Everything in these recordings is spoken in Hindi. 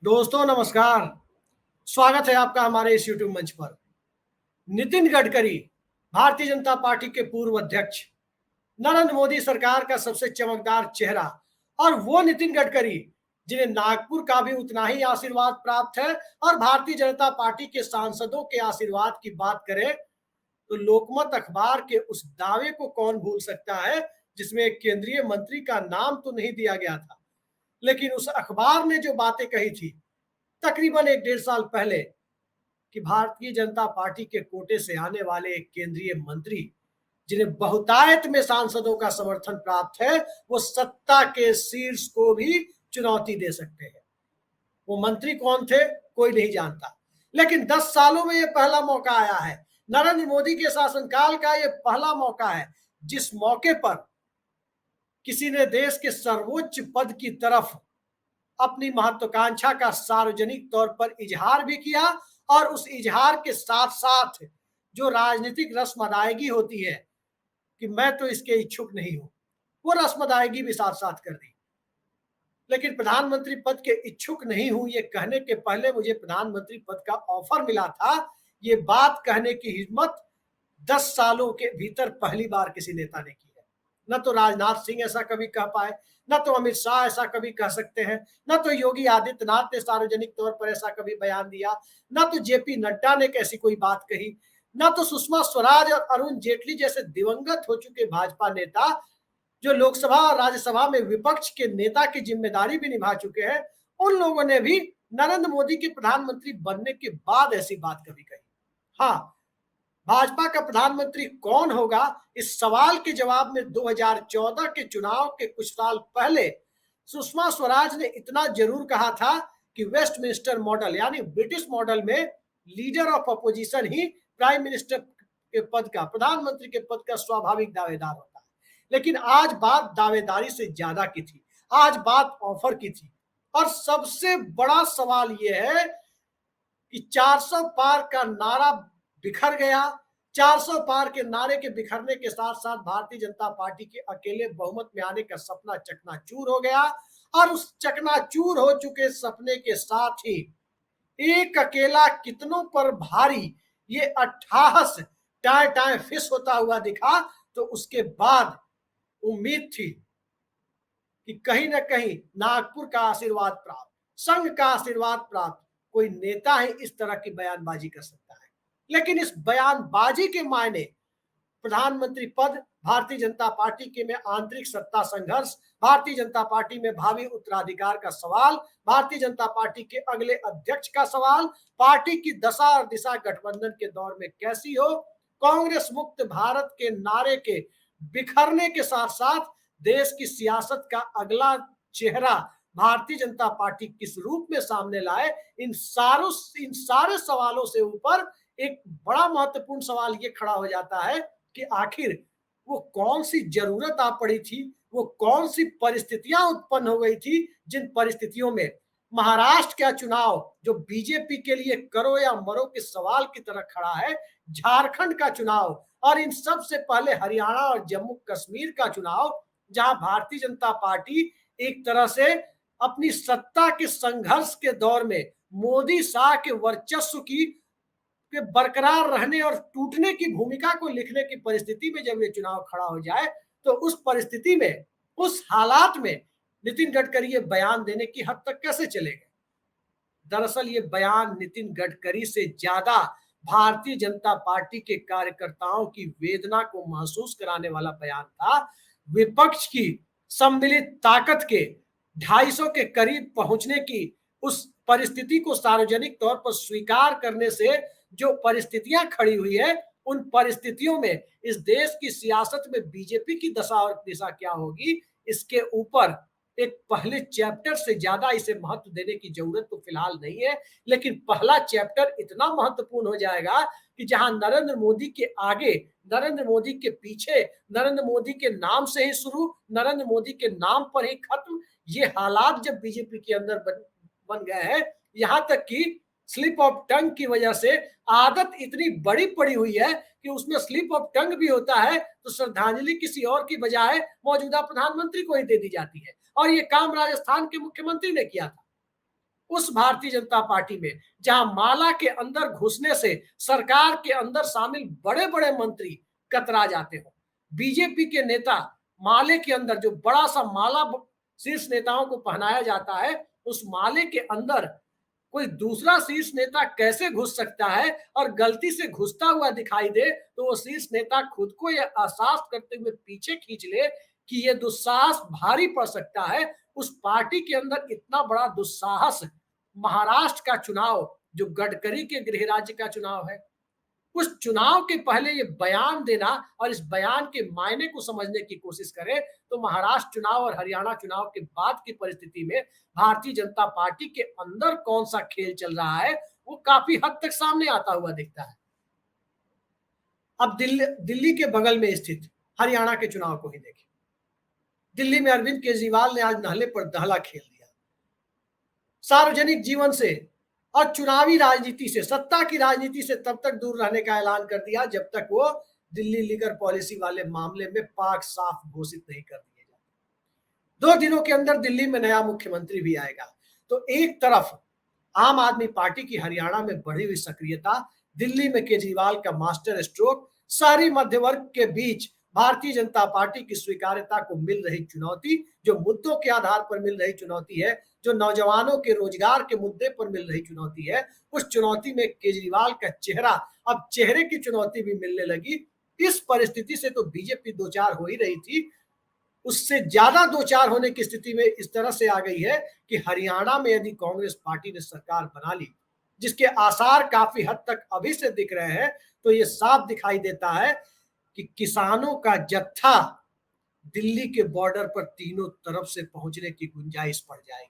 दोस्तों नमस्कार। स्वागत है आपका हमारे इस यूट्यूब मंच पर। नितिन गडकरी भारतीय जनता पार्टी के पूर्व अध्यक्ष, नरेंद्र मोदी सरकार का सबसे चमकदार चेहरा और वो नितिन गडकरी जिन्हें नागपुर का भी उतना ही आशीर्वाद प्राप्त है। और भारतीय जनता पार्टी के सांसदों के आशीर्वाद की बात करें तो लोकमत अखबार के उस दावे को कौन भूल सकता है जिसमें एक केंद्रीय मंत्री का नाम तो नहीं दिया गया था, लेकिन उस अखबार ने जो बातें कही थी तकरीबन एक डेढ़ साल पहले कि भारतीय जनता पार्टी के कोटे से आने वाले एक केंद्रीय मंत्री जिन्हें बहुतायत में सांसदों का समर्थन प्राप्त है, वो सत्ता के शीर्ष को भी चुनौती दे सकते हैं। वो मंत्री कौन थे कोई नहीं जानता, लेकिन 10 सालों में ये पहला मौका आया है। नरेंद्र मोदी के शासनकाल का ये पहला मौका है जिस मौके पर किसी ने देश के सर्वोच्च पद की तरफ अपनी महत्वाकांक्षा का सार्वजनिक तौर पर इजहार भी किया और उस इजहार के साथ साथ जो राजनीतिक रस्म अदायगी होती है कि मैं तो इसके इच्छुक नहीं हूं, वो रस्म अदायगी भी साथ साथ कर दी। लेकिन प्रधानमंत्री पद के इच्छुक नहीं हूं ये कहने के पहले मुझे प्रधानमंत्री पद का ऑफर मिला था, ये बात कहने की हिम्मत 10 सालों के भीतर पहली बार किसी नेता ने की है। न तो राजनाथ सिंह ऐसा कभी कह पाए, न तो अमित शाह ऐसा कभी कह सकते हैं, न तो योगी आदित्यनाथ ने सार्वजनिक तौर पर ऐसा कभी बयान दिया, न तो जेपी नड्डा ने ऐसी कोई बात कही, न तो सुषमा स्वराज और अरुण जेटली जैसे दिवंगत हो चुके भाजपा नेता जो लोकसभा और राज्यसभा में विपक्ष के नेता की जिम्मेदारी भी निभा चुके हैं, उन लोगों ने भी नरेंद्र मोदी के प्रधानमंत्री बनने के बाद ऐसी बात कभी कही। हाँ, भाजपा का प्रधानमंत्री कौन होगा इस सवाल के जवाब में 2014 के चुनाव के कुछ साल पहले सुषमा स्वराज ने इतना जरूर कहा था कि वेस्टमिंस्टर मॉडल यानी ब्रिटिश मॉडल में leader of opposition he prime minister के पद का, प्रधानमंत्री के पद का स्वाभाविक दावेदार होता है। लेकिन आज बात दावेदारी से ज्यादा की थी, आज बात ऑफर की थी। और सबसे बड़ा सवाल यह है कि 400 पार का नारा बिखर गया। 400 पार के नारे के बिखरने के साथ साथ भारतीय जनता पार्टी के अकेले बहुमत में आने का सपना चकनाचूर हो गया। और उस चकनाचूर हो चुके सपने के साथ ही एक अकेला कितनों पर भारी ये अट्ठाहस टाए टाए फिस होता हुआ दिखा। तो उसके बाद उम्मीद थी कि कहीं ना कहीं नागपुर का आशीर्वाद प्राप्त, संघ का आशीर्वाद प्राप्त कोई नेता ही इस तरह की बयानबाजी कर सकता है। लेकिन इस बयानबाजी के मायने प्रधानमंत्री पद, भारतीय जनता पार्टी के में आंतरिक सत्ता संघर्ष, भारतीय जनता पार्टी में भावी उत्तराधिकार का सवाल, भारतीय जनता पार्टी के अगले अध्यक्ष का सवाल, पार्टी की दशा और दिशा गठबंधन के दौर में कैसी हो, कांग्रेस मुक्त भारत के नारे के बिखरने के साथ साथ देश की सियासत का अगला चेहरा भारतीय जनता पार्टी किस रूप में सामने लाए, इन सारे सवालों से ऊपर एक बड़ा महत्वपूर्ण सवाल ये खड़ा हो जाता है कि आखिर वो कौन सी जरूरत आ पड़ी थी, वो कौन सी परिस्थितियां उत्पन्न हो गई थी जिन परिस्थितियों में महाराष्ट्र का चुनाव जो बीजेपी के लिए करो या मरो के सवाल की तरह खड़ा है, झारखंड का चुनाव और इन सब से पहले हरियाणा और जम्मू कश्मीर का चुनाव जहां भारतीय जनता पार्टी एक तरह से अपनी सत्ता के संघर्ष के दौर में मोदी शाह के वर्चस्व की के बरकरार रहने और टूटने की भूमिका को लिखने की परिस्थिति में जब ये चुनाव खड़ा हो जाए तो उस परिस्थिति में, उस हालात में नितिन गडकरी ये बयान देने की हद तक कैसे चले गए। दरअसल ये बयान नितिन गडकरी से ज्यादा भारतीय जनता पार्टी के कार्यकर्ताओं की वेदना को महसूस कराने वाला बयान था। विपक्ष की सम्मिलित ताकत के 250 के करीब पहुंचने की उस परिस्थिति को सार्वजनिक तौर पर स्वीकार करने से जो परिस्थितियां खड़ी हुई है, उन परिस्थितियों में इस देश की सियासत में बीजेपी की दशा और दिशा क्या होगी, इसके ऊपर एक पहले चैप्टर से ज्यादा इसे महत्व देने की जरूरत तो फिलहाल नहीं है। लेकिन पहला चैप्टर इतना महत्वपूर्ण हो जाएगा कि जहां नरेंद्र मोदी के आगे, नरेंद्र मोदी के पीछे, नरेंद्र मोदी के नाम से ही शुरू, नरेंद्र मोदी के नाम पर ही खत्म, ये हालात जब बीजेपी के अंदर बन गए हैं, यहां तक कि स्लिप ऑफ टंग की वजह से आदत इतनी बड़ी पड़ी हुई है कि उसमें स्लिप ऑफ टंग भी होता है तो श्रद्धांजलि किसी और की बजाय मौजूदा प्रधानमंत्री को ही दे दी जाती है। और ये काम राजस्थान के मुख्यमंत्री ने किया था। उस भारतीय जनता पार्टी में जहां माला के अंदर घुसने से सरकार के अंदर शामिल बड़े बड़े मंत्री कतरा जाते हो, बीजेपी के नेता माले के अंदर जो बड़ा सा माला शीर्ष नेताओं को पहनाया जाता है, उस माले के अंदर कोई दूसरा शीर्ष नेता कैसे घुस सकता है और गलती से घुसता हुआ दिखाई दे तो वो शीर्ष नेता खुद को यह एहसास करते हुए पीछे खींच ले कि यह दुस्साहस भारी पड़ सकता है। उस पार्टी के अंदर इतना बड़ा दुस्साहस, महाराष्ट्र का चुनाव जो गडकरी के गृह राज्य का चुनाव है, उस चुनाव के पहले ये बयान देना और इस बयान के मायने को समझने की कोशिश करें तो महाराष्ट्र चुनाव और हरियाणा चुनाव के बाद की परिस्थिति में भारतीय जनता पार्टी के अंदर कौन सा खेल चल रहा है वो काफी हद तक सामने आता हुआ दिखता है। अब दिल्ली के बगल में स्थित हरियाणा के चुनाव को ही देखें। दिल्ली में अरविंद केजरीवाल ने आज नहले पर दहला खेल दिया। सार्वजनिक जीवन से और चुनावी राजनीति से, सत्ता की राजनीति से तब तक दूर रहने का ऐलान कर दिया जब तक वो दिल्ली लीगर पॉलिसी वाले मामले में पाक साफ घोषित नहीं कर दिए जाते। 2 दिनों के अंदर दिल्ली में नया मुख्यमंत्री भी आएगा। तो एक तरफ आम आदमी पार्टी की हरियाणा में बढ़ी हुई सक्रियता, दिल्ली में केजरीवाल का मास्टर स्ट्रोक, शहरी मध्य वर्ग के बीच भारतीय जनता पार्टी की स्वीकार्यता को मिल रही चुनौती, जो मुद्दों के आधार पर मिल रही चुनौती है, जो नौजवानों के रोजगार के मुद्दे पर मिल रही चुनौती है, उस चुनौती में केजरीवाल का चेहरा, अब चेहरे की चुनौती भी मिलने लगी। इस परिस्थिति से तो बीजेपी दो चार हो ही रही थी, उससे ज्यादा दो चार होने की स्थिति में इस तरह से आ गई है कि हरियाणा में यदि कांग्रेस पार्टी ने सरकार बना ली, जिसके आसार काफी हद तक अभी से दिख रहे हैं, तो ये साफ दिखाई देता है कि किसानों का जत्था दिल्ली के बॉर्डर पर तीनों तरफ से पहुंचने की गुंजाइश पड़ जाएगी।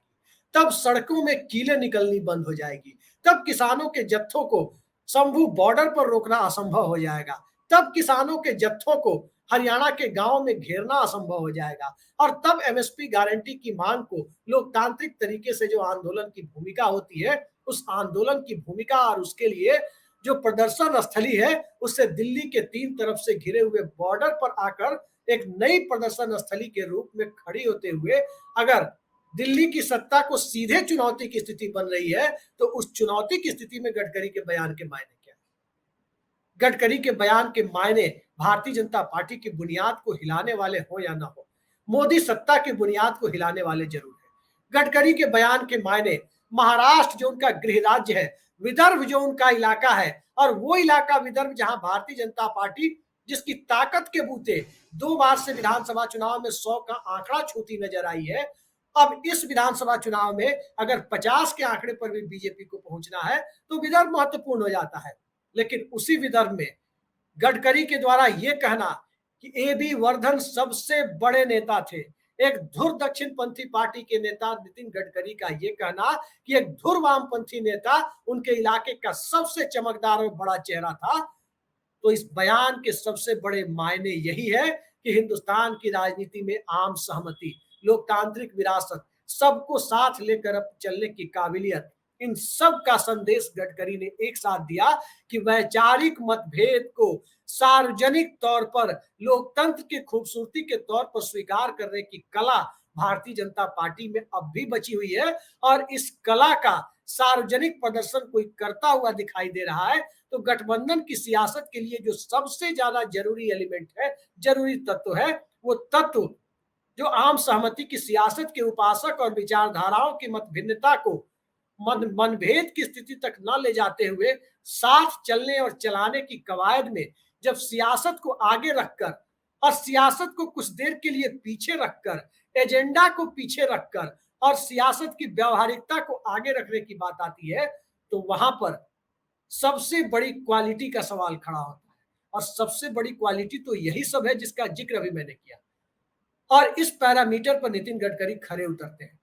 तब सड़कों में कीलें निकलनी बंद हो जाएगी, तब किसानों के जत्थों को शंभू बॉर्डर पर रोकना असंभव हो जाएगा, तब किसानों के जत्थों को हरियाणा के गांव में घेरना असंभव हो जाएगा, और तब एमएसपी गारंटी की मांग को लोकतांत्रिक तरीके से जो आंदोलन की भूमिका होती है, उस आंदोलन की भूमिका और उसके लिए जो प्रदर्शन स्थली है, उससे दिल्ली के 3 तरफ से घिरे हुए बॉर्डर पर आकर एक नई प्रदर्शन स्थली के रूप में खड़ी होते हुए अगर दिल्ली की सत्ता को सीधे चुनौती की स्थिति बन रही है, तो उस चुनौती की स्थिति में गडकरी के बयान के मायने क्या है? गडकरी के बयान के मायने भारतीय जनता पार्टी की बुनियाद को हिलाने वाले हो या ना हो, मोदी सत्ता की बुनियाद को हिलाने वाले जरूर है। गडकरी के बयान के मायने महाराष्ट्र जो उनका गृह राज्य है, विदर्भ जो उनका इलाका है, और वो इलाका विदर्भ जहां भारतीय जनता पार्टी जिसकी ताकत के बूते 2 बार से विधानसभा चुनाव में 100 का आंकड़ा छूती नजर आई है, अब इस विधानसभा चुनाव में अगर 50 के आंकड़े पर भी बीजेपी को पहुंचना है तो विदर्भ महत्वपूर्ण हो जाता है। लेकिन उसी विदर्भ में गडकरी के द्वारा यह कहना कि ए.बी. वर्धन सबसे बड़े नेता थे, एक धुर दक्षिणपंथी पार्टी के नेता नितिन गडकरी का यह कहना कि एक धुर वामपंथी नेता उनके इलाके का सबसे चमकदार और बड़ा चेहरा था, तो इस बयान के सबसे बड़े मायने यही है कि हिंदुस्तान की राजनीति में आम सहमति, लोकतांत्रिक विरासत, सबको साथ लेकर अब चलने की काबिलियत, इन सब का संदेश गडकरी ने एक साथ दिया कि वैचारिक मतभेद को सार्वजनिक तौर पर लोकतंत्र की खूबसूरती के तौर पर स्वीकार करने की कला भारतीय जनता पार्टी में अब भी बची हुई है, और इस कला का सार्वजनिक प्रदर्शन कोई करता हुआ दिखाई दे रहा है, तो गठबंधन की सियासत के लिए जो सबसे ज्यादा जरूरी एलिमेंट है, जरूरी तत्व है, वो तत्व जो आम सहमति की सियासत के उपासक और विचारधाराओं की मतभिन्नता को मनभेद की स्थिति तक न ले जाते हुए साथ चलने और चलाने की कवायद में जब सियासत को आगे रखकर और सियासत को कुछ देर के लिए पीछे रखकर, एजेंडा को पीछे रखकर और सियासत की व्यवहारिकता को आगे रखने की बात आती है, तो वहां पर सबसे बड़ी क्वालिटी का सवाल खड़ा होता है, और सबसे बड़ी क्वालिटी तो यही सब है जिसका जिक्र अभी मैंने किया। और इस पैरामीटर पर नितिन गडकरी खरे उतरते हैं।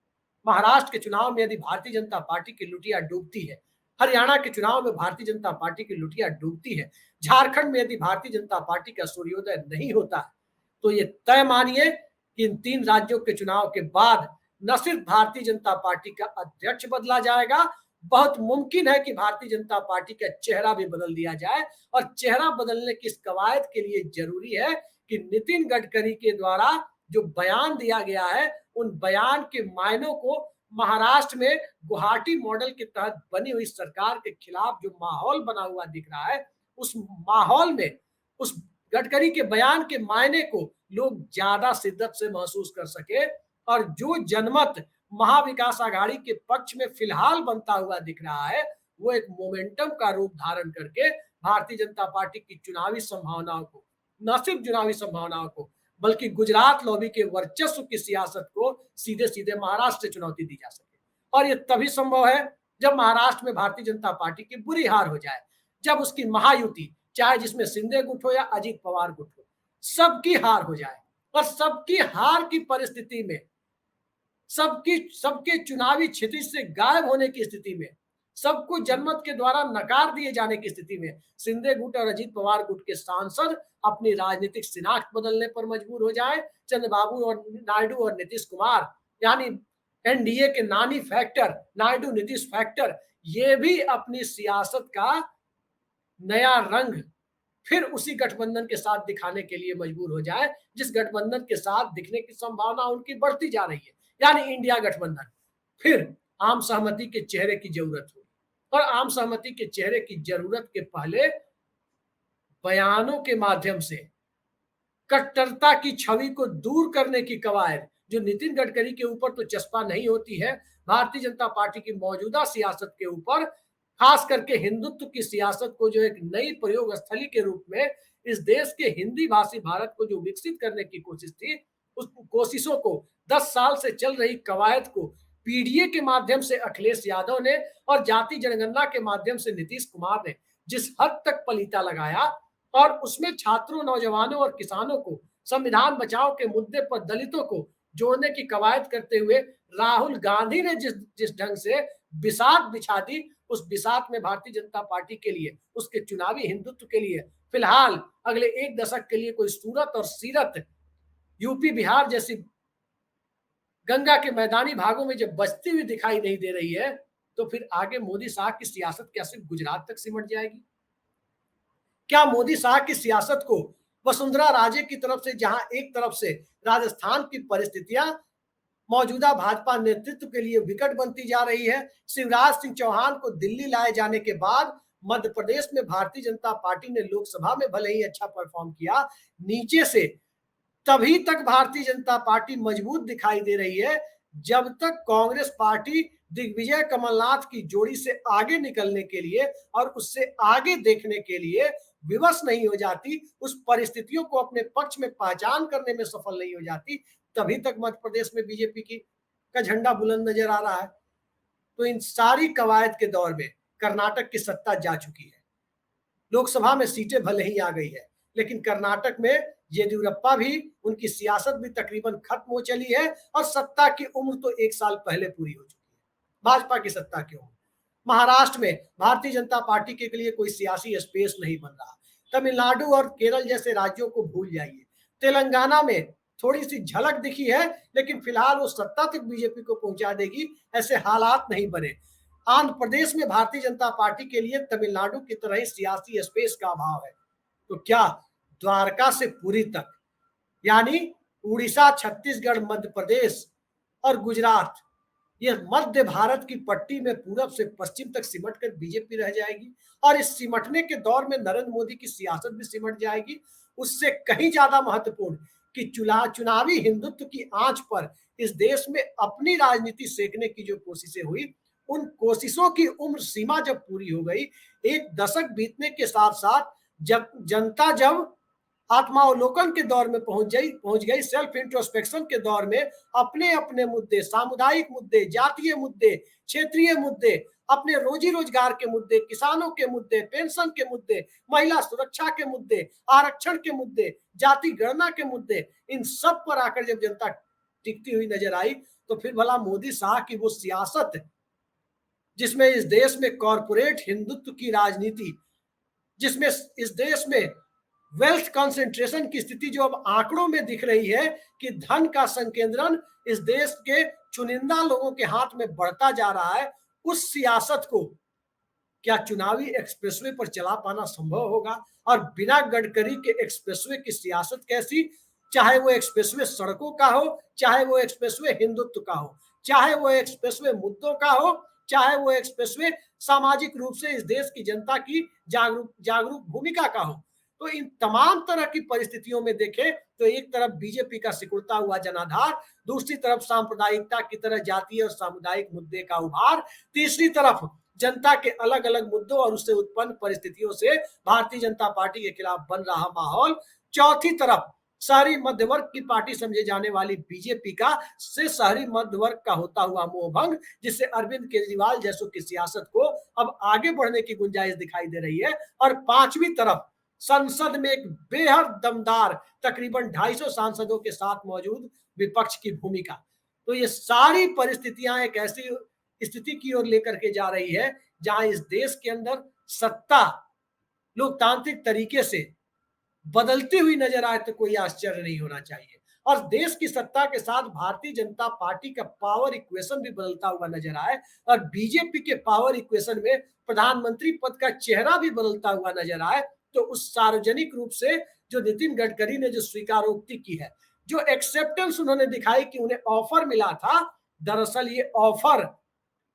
महाराष्ट्र के चुनाव में यदि भारतीय जनता पार्टी की लुटिया डूबती है, हरियाणा के चुनाव में भारतीय जनता पार्टी की लुटिया डूबती है, झारखंड में यदि भारतीय जनता पार्टी का सूर्योदय नहीं होता है, तो ये तय मानिए कि इन 3 राज्यों के चुनाव के बाद न सिर्फ भारतीय जनता पार्टी का अध्यक्ष बदला जाएगा, बहुत मुमकिन है कि भारतीय जनता पार्टी का चेहरा भी बदल दिया जाए, और चेहरा बदलने की इस कवायद के लिए जरूरी है कि नितिन गडकरी के द्वारा जो बयान दिया गया है, उन बयान के मायनों को महाराष्ट्र में गुवाहाटी मॉडल के तहत बनी हुई सरकार के खिलाफ जो माहौल बना हुआ दिख रहा है, उस माहौल में उस गडकरी के बयान के मायने को लोग ज्यादा शिद्दत से महसूस कर सके और जो जनमत महाविकास आघाड़ी के पक्ष में फिलहाल बनता हुआ दिख रहा है, वो एक मोमेंटम का रूप धारण करके भारतीय जनता पार्टी की चुनावी संभावनाओं को, न सिर्फ चुनावी संभावनाओं को, बल्कि गुजरात लॉबी के वर्चस्व की सियासत को सीधे सीधे महाराष्ट्र से चुनौती दी जा सके। और ये तभी संभव है जब महाराष्ट्र में भारतीय जनता पार्टी की बुरी हार हो जाए, जब उसकी महायुति, चाहे जिसमें शिंदे गुट हो या अजित पवार गुट हो, सबकी हार हो जाए। और सबकी हार की परिस्थिति में, सबके चुनावी क्षितिज से गायब होने की स्थिति में, सबको जनमत के द्वारा नकार दिए जाने की स्थिति में शिंदे गुट और अजीत पवार गुट के सांसद अपनी राजनीतिक शिनाख्त बदलने पर मजबूर हो जाए। चंद्रबाबू और नायडू और नीतीश कुमार, यानी एनडीए के नानी फैक्टर, नायडू नीतीश फैक्टर, ये भी अपनी सियासत का नया रंग फिर उसी गठबंधन के साथ दिखाने के लिए मजबूर हो जाए, जिस गठबंधन के साथ दिखने की संभावना उनकी बढ़ती जा रही है, यानी इंडिया गठबंधन। फिर आम सहमति के चेहरे की जरूरत होगी और आम सहमति के चेहरे की जरूरत के पहले बयानों के माध्यम से कट्टरता की छवि को दूर करने की कवायद जो नितिन गडकरी के ऊपर तो चस्पा नहीं होती है, भारतीय जनता पार्टी की मौजूदा सियासत के ऊपर, खास करके हिंदुत्व की सियासत को जो एक नई प्रयोग स्थली के रूप में इस देश के हिंदी भाषी भारत को जो विकसित करने की कोशिश थी, उस कोशिशों को 10 साल से चल रही कवायद को पीडीए के माध्यम से अखिलेश यादव ने और जाति जनगणना के माध्यम से नीतीश कुमार ने जिस हद तक पलीता लगाया और उसमें छात्रों, नौजवानों और किसानों को, संविधान बचाओ के मुद्दे पर दलितों को जोड़ने की कवायद करते हुए राहुल गांधी ने जिस ढंग से बिसात बिछा दी, उस बिसात में भारतीय जनता पार्टी के लिए, उसके चुनावी हिंदुत्व के लिए फिलहाल अगले 1 दशक के लिए कोई सूरत और सीरत यूपी बिहार जैसी गंगा के मैदानी भागों में जब बचती हुई दिखाई नहीं दे रही है, तो फिर आगे मोदी साहब की सियासत क्या सिर्फ गुजरात तक सिमट जाएगी? क्या मोदी साहब की सियासत को वसुंधरा राजे की तरफ से, जहां एक तरफ से राजस्थान की परिस्थितियां मौजूदा भाजपा नेतृत्व के लिए विकट बनती जा रही है, शिवराज सिंह चौहान को दिल्ली लाए जाने के बाद मध्य प्रदेश में भारतीय जनता पार्टी ने लोकसभा में भले ही अच्छा परफॉर्म किया, नीचे से तभी तक भारतीय जनता पार्टी मजबूत दिखाई दे रही है जब तक कांग्रेस पार्टी दिग्विजय कमलनाथ की जोड़ी से आगे निकलने के लिए और उससे आगे देखने के लिए विवश नहीं हो जाती, उस परिस्थितियों को अपने पक्ष में पहचान करने में सफल नहीं हो जाती, तभी तक मध्य प्रदेश में बीजेपी की का झंडा बुलंद नजर आ रहा है। तो इन सारी कवायद के दौर में कर्नाटक की सत्ता जा चुकी है, लोकसभा में सीटें भले ही आ गई है, लेकिन कर्नाटक में येदियुरप्पा भी, उनकी सियासत भी तकरीबन खत्म हो चली है और सत्ता की उम्र तो 1 साल पहले पूरी हो चुकी है, भाजपा की सत्ता की उम्र। महाराष्ट्र में भारतीय जनता पार्टी के लिए कोई सियासी स्पेस नहीं बन रहा। तमिलनाडु और केरल जैसे राज्यों को भूल जाइए। तेलंगाना में थोड़ी सी झलक दिखी है, लेकिन फिलहाल वो सत्ता तक बीजेपी को पहुंचा देगी ऐसे हालात नहीं बने। आंध्र प्रदेश में भारतीय जनता पार्टी के लिए तमिलनाडु की तरह ही सियासी स्पेस का अभाव है। तो क्या द्वारका से पुरी तक, यानी उड़ीसा, छत्तीसगढ़, मध्य प्रदेश और गुजरात, ये मध्य भारत की पट्टी में पूरब से पश्चिम तक सिमट कर बीजेपी रह जाएगी और इस सिमटने के दौर में नरेंद्र मोदी की सियासत भी सिमट जाएगी। उससे कहीं ज्यादा महत्वपूर्ण कि चुनावी हिंदुत्व की आंच पर इस देश में अपनी राजनीति सेकने की जो कोशिशें हुई, उन कोशिशों की उम्र सीमा जब पूरी हो गई, 1 दशक बीतने के साथ साथ जब जनता आत्मावलोकन के दौर में पहुंच गई, सेल्फ इंट्रोस्पेक्शन के दौर में अपने अपने मुद्दे, सामुदायिक मुद्दे, जातीय मुद्दे, क्षेत्रीय मुद्दे, अपने रोजी रोजगार के मुद्दे, किसानों के मुद्दे, पेंशन के मुद्दे, महिला सुरक्षा के मुद्दे, आरक्षण के मुद्दे, जाति गणना के मुद्दे, इन सब पर आकर जब जनता टिकती हुई नजर आई, तो फिर भला मोदी साहब की वो सियासत जिसमें इस देश में कॉरपोरेट हिंदुत्व की राजनीति, जिसमें इस देश में वेल्थ कंसंट्रेशन की स्थिति जो अब आंकड़ों में दिख रही है कि धन का संकेंद्रण इस देश के चुनिंदा लोगों के हाथ में बढ़ता जा रहा है, उस सियासत को क्या चुनावी एक्सप्रेसवे पर चला पाना संभव होगा? और बिना गडकरी के एक्सप्रेसवे की सियासत कैसी, चाहे वो एक्सप्रेसवे सड़कों का हो, चाहे वो एक्सप्रेसवे हिंदुत्व का हो, चाहे वो एक्सप्रेसवे मुद्दों का हो, चाहे वो एक्सप्रेसवे सामाजिक रूप से इस देश की जनता की जागरूक जागरूक भूमिका का हो। तो इन तमाम तरह की परिस्थितियों में देखें तो एक तरफ बीजेपी का सिकुड़ता हुआ जनाधार, दूसरी तरफ सांप्रदायिकता की तरह जातीय और सामुदायिक मुद्दे का उभार, तीसरी तरफ जनता के अलग अलग मुद्दों और उससे उत्पन्न परिस्थितियों से भारतीय जनता पार्टी के खिलाफ बन रहा माहौल, चौथी तरफ शहरी मध्य वर्ग की पार्टी समझे जाने वाली बीजेपी का से शहरी मध्य वर्ग का होता हुआ मोहभंग, जिससे अरविंद केजरीवाल जैसों की सियासत को अब आगे बढ़ने की गुंजाइश दिखाई दे रही है। और पांचवी तरफ संसद में एक बेहद दमदार तकरीबन 250 सांसदों के साथ मौजूद विपक्ष की भूमिका। तो ये सारी परिस्थितियां एक ऐसी स्थिति की ओर लेकर के जा रही है जहां इस देश के अंदर सत्ता लोकतांत्रिक तरीके से बदलती हुई नजर आए तो कोई आश्चर्य नहीं होना चाहिए। और देश की सत्ता के साथ भारतीय जनता पार्टी का पावर इक्वेशन भी बदलता हुआ नजर आए और बीजेपी के पावर इक्वेशन में प्रधानमंत्री पद का चेहरा भी बदलता हुआ नजर आए, तो उस सार्वजनिक रूप से जो नितिन गडकरी ने जो स्वीकारोक्ति की है, जो एक्सेप्टेंस उन्होंने दिखाई कि उन्हें ऑफर मिला था, दरअसल ये ऑफर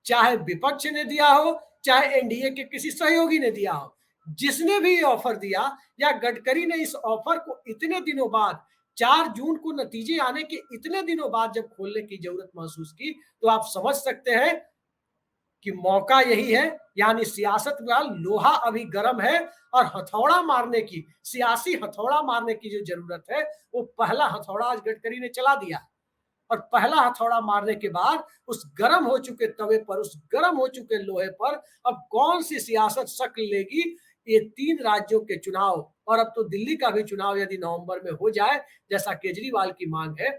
चाहे विपक्ष ने दिया हो, चाहे एनडीए के किसी सहयोगी ने दिया हो, जिसने भी ऑफर दिया या गडकरी ने इस ऑफर को इतने दिनों बाद 4 जून को नतीजे आने के इतने दिनों बाद जब खोलने की जरूरत महसूस की, तो आप समझ सकते हैं कि मौका यही है। यानी सियासत का लोहा अभी गर्म है और हथौड़ा मारने की, सियासी हथौड़ा मारने की जो जरूरत है, वो पहला हथौड़ा आज गडकरी ने चला दिया है। और पहला हथौड़ा मारने के बाद उस गर्म हो चुके तवे पर, उस गर्म हो चुके लोहे पर अब कौन सी सियासत शक्ल लेगी, ये 3 राज्यों के चुनाव और अब तो दिल्ली का भी चुनाव यदि नवंबर में हो जाए जैसा केजरीवाल की मांग है,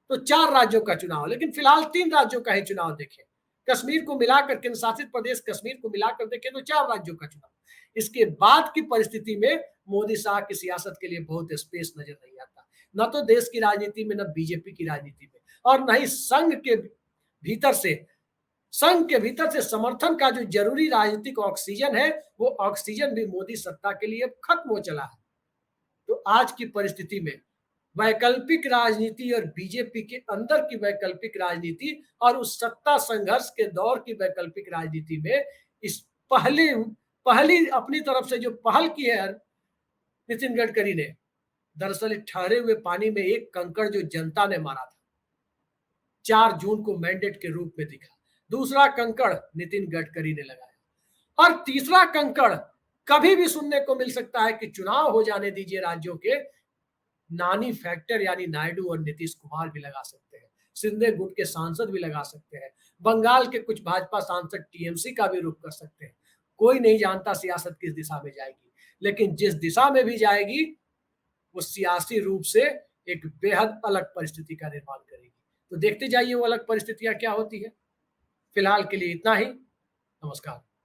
तो 4 राज्यों का चुनाव, लेकिन फिलहाल 3 राज्यों का ही चुनाव देखें। कश्मीर को मिलाकर, केंद्र शासित प्रदेश कश्मीर को मिलाकर देखें तो 4 राज्यों का चुनाव। इसके बाद की परिस्थिति में मोदी शाह की सियासत के लिए बहुत स्पेस नजर नहीं आता, न तो देश की राजनीति में, न बीजेपी की राजनीति में, और न ही संघ के भीतर से समर्थन का जो जरूरी राजनीतिक ऑक्सीजन है, वो ऑक्सीजन भी मोदी सत्ता के लिए खत्म हो चला है। तो आज की परिस्थिति में वैकल्पिक राजनीति और बीजेपी के अंदर की वैकल्पिक राजनीति और उस सत्ता संघर्ष के दौर की वैकल्पिक राजनीति में इस पहली अपनी तरफ से जो पहल की है नितिन गडकरी ने, दरअसल ठहरे हुए पानी में एक कंकड़ जो जनता ने मारा था, 4 जून को मैंडेट के रूप में दिखा, दूसरा कंकड़ नितिन गडकरी ने लगाया और तीसरा कंकड़ कभी भी सुनने को मिल सकता है कि चुनाव हो जाने दीजिए राज्यों के, नानी फैक्टर यानी नायडू और नीतीश कुमार भी लगा सकते हैं, सिंधे गुट के सांसद भी लगा सकते हैं, बंगाल के कुछ भाजपा सांसद टीएमसी का भी रुख कर सकते हैं। कोई नहीं जानता सियासत किस दिशा में जाएगी, लेकिन जिस दिशा में भी जाएगी वो सियासी रूप से एक बेहद अलग परिस्थिति का निर्माण करेगी। तो देखते जाइए वो अलग परिस्थितियां क्या होती है। फिलहाल के लिए इतना ही। नमस्कार।